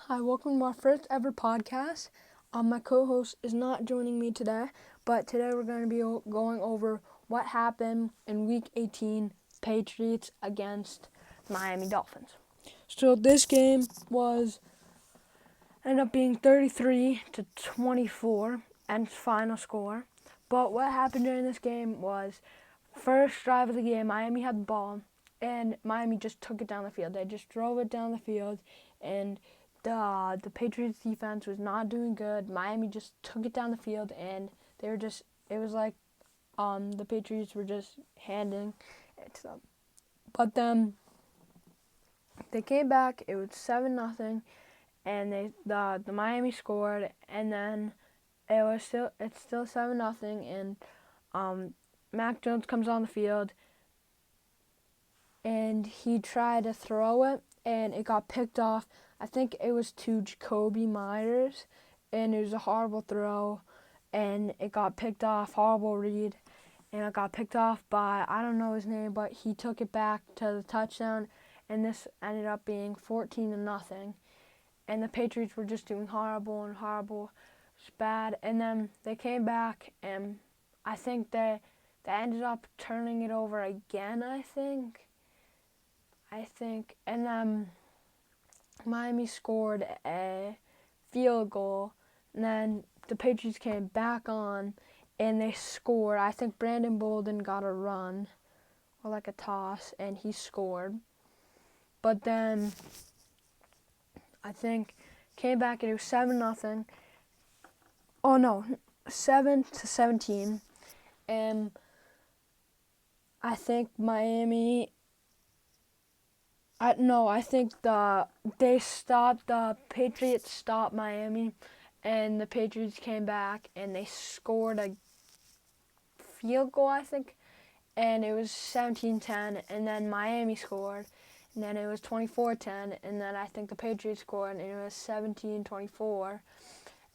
Hi, welcome to our first ever podcast. My co-host is not joining me today, but today we're going to be going over what happened in Week 18, Patriots against Miami Dolphins. So this game ended up being 33-24 and final score. But what happened during this game was first drive of the game, Miami had the ball, and Miami just took it down the field. They just drove it down the field, and the Patriots defense was not doing good. Miami just took it down the field, and it was like the Patriots were just handing it to them. But then they came back. It was 7-0, and the Miami scored, and then it's still 7-0, and Mac Jones comes on the field, and he tried to throw it, and it got picked off. I think it was to Jacoby Myers, and it was a horrible throw, and it got picked off, horrible read, and it got picked off by, I don't know his name, but he took it back to the touchdown, and this ended up being 14-0, and the Patriots were just doing horrible, it was bad, and then they came back, and I think they ended up turning it over again, I think, and then Miami scored a field goal, and then the Patriots came back on, and they scored. I think Brandon Bolden got a run, or like a toss, and he scored. But then, I think, came back, and it was 7-0. Oh no, 7-17, and I think Miami. I think the Patriots stopped Miami, and the Patriots came back and they scored a field goal, I think, and it was 17-10, and then Miami scored, and then it was 24-10, and then I think the Patriots scored, and it was 17-24,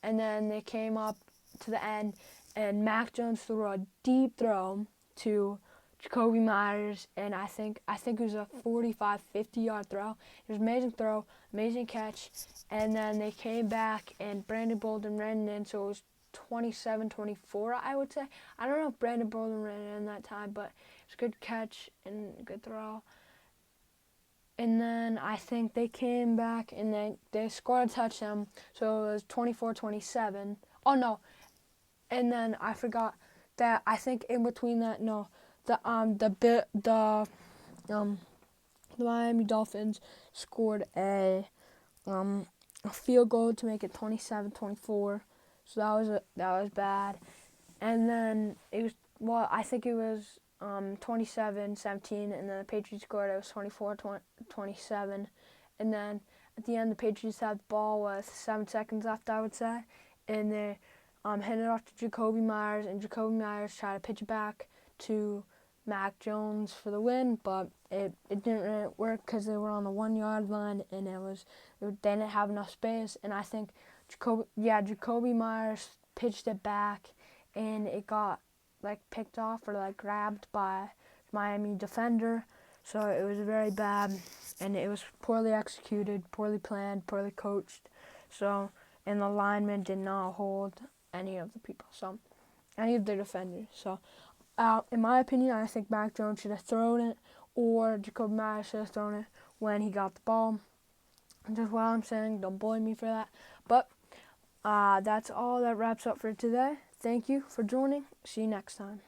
and then they came up to the end, and Mac Jones threw a deep throw to Jacoby Myers, and I think it was a 45, 50-yard throw. It was an amazing throw, amazing catch, and then they came back, and Brandon Bolden ran it in, so it was 27-24, I would say. I don't know if Brandon Bolden ran it in that time, but it was a good catch and a good throw. And then I think they came back, and they scored a touchdown, so it was 24-27. Oh, no, and then I forgot that I think in between that, no, the Miami Dolphins scored a field goal to make it 27-24. So that was bad. And then I think it was 27-17, and then the Patriots scored. It was 24-27, and then at the end the Patriots had the ball with 7 seconds left, I would say, and they handed it off to Jacoby Myers, and Jacoby Myers tried to pitch it back to Mac Jones for the win, but it didn't really work because they were on the 1-yard line, and they didn't have enough space, and I think Jacoby Myers pitched it back, and it got picked off or grabbed by Miami defender, so it was very bad, and it was poorly executed, poorly planned, poorly coached, and the linemen did not hold any of the defenders, so in my opinion, I think Mac Jones should have thrown it, or Jacoby Myers should have thrown it when he got the ball. Just what I'm saying, don't bully me for that. But that's all that wraps up for today. Thank you for joining. See you next time.